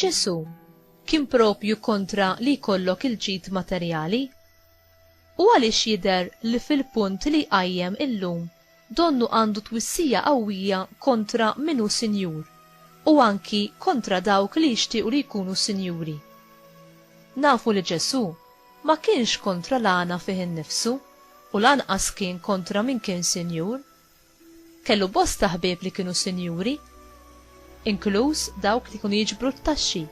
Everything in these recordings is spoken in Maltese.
Ġesu kien propju kontra li jkollok il-ġid materjali? U għaliex jidher li fil-punt li qajjem illum donnu għandu twissija qawwija kontra minu sinjur u anki kontra dawk li jixtiequ li jkunu sinjuri. Nafu li Ġesu ma kienx kontra l-għana fih innifsu u lanqas kien kontra min kien sinjur. Kellu bosta ħbieb li kienu sinjuri, inkluż dawk li kienu jiġbru t-taxxi.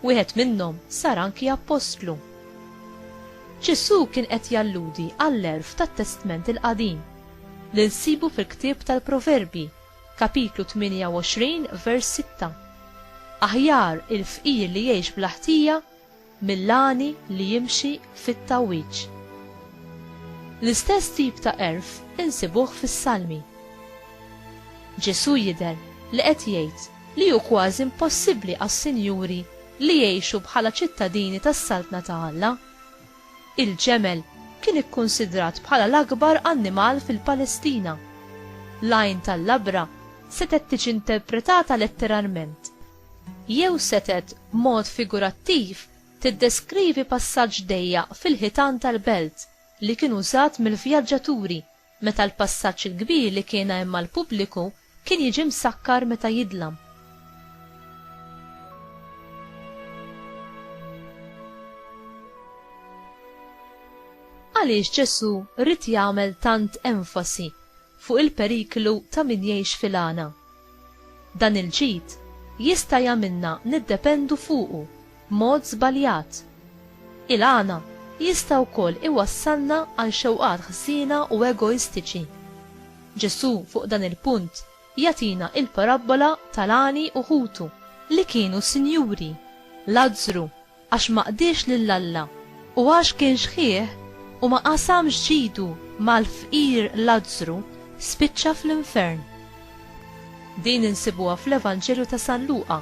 Wieħed minnhom sar anki apostlu. Ġesu kien qed jalludi għall-erf tat-Testament il-Qadim li nsibu fil-ktieb tal-Proverbi, kapitlu 28, vers 6. Aħjar il-fqir li jgħix bla ħtija mill-għani li jimxi fit-tawwieġ. L-istess tip ta' erf insibuh fis-Salmi. Ġesu jidher li qed jgħid li hu kważi impossibbli għas-sinjuri li jgħixu bħala ċittadini tas-saltna ta' Alla. Il-ġemel kien ikkunsidrat bħala l-akbar annimal fil-Palestina. L-għajn tal-labra setet tiġi interpretata letteralment. Jew setet mod figurattiv tiddeskrivi passaġġ dejjaq fil-ħitan tal-belt li kien użat mill-vjaġġaturi meta l-passaġġ il-kbir li kien hemm mal-pubbliku kien jiġi msakkar meta jidlam. Għaliex Ġesu rid jagħmel tant enfasi fuq il-periklu ta' min jgħix fil-għana. Dan il-ġid jista' jagħmilna niddependu fuqu mod żbaljat. Il-għana jista' wkoll iwassalna għal xewqat ħsiena u egoistiċi. Ġesu fuq dan il-punt jagħtina il-parabola tal-għani u ħutu li kienu sinjuri, Lazzru għax ma qdiex lill-Alla u għax kien xħieħ u ma qasamx ġidu mal-fqir Lazzru spiċċa fl-infern. Din insibuha fl-Evanġelu ta' San Luqa,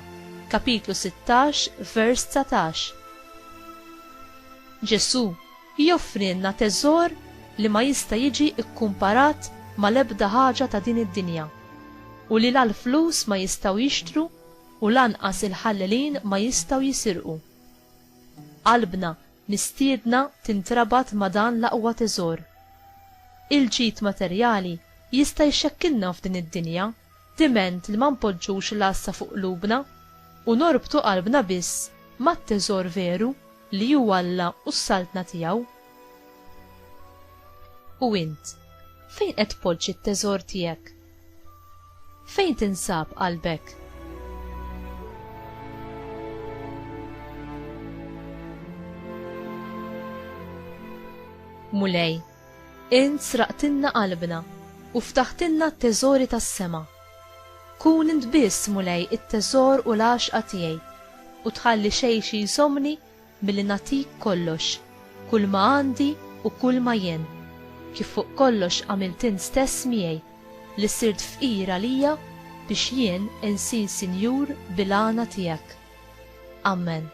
kapitlu 16, vers 19. Ġesu joffrilna teżor li ma jista' jiġi ikkumparat mal-ebda ħaġa ta' din id-dinja u li l-flus ma jistgħu jixtru u lanqas il-ħallelin ma jistgħu jisirqu. Qalbna mistiedna tintrabat ma' dan l-aqwa teżor. Il-ġid materjali jista' jxekkilna f'din id-dinja, diment li ma npoġġux l-assa fuq qlubna u norbtu qalbna biss mat-teżor veru li hu Alla u s-saltna tiegħu. U int, fejn qed tpoġġi t-teżor tiegħek? Fejn tinsab qalbek? Mulej, int sraqtinna qalbna u ftaħtinna t-teżori tas-sema. Kun int biss mulej it-teżor u l-għaxqa tiegħi u tħalli xejn xi jsomni milli natik kollox, kull ma għandi u kull ma jien, kif fuq kollox għamilt int stess miegħi li sirt fqir għalija biex jien insir sinjur bil-għana tiegħek. Amen.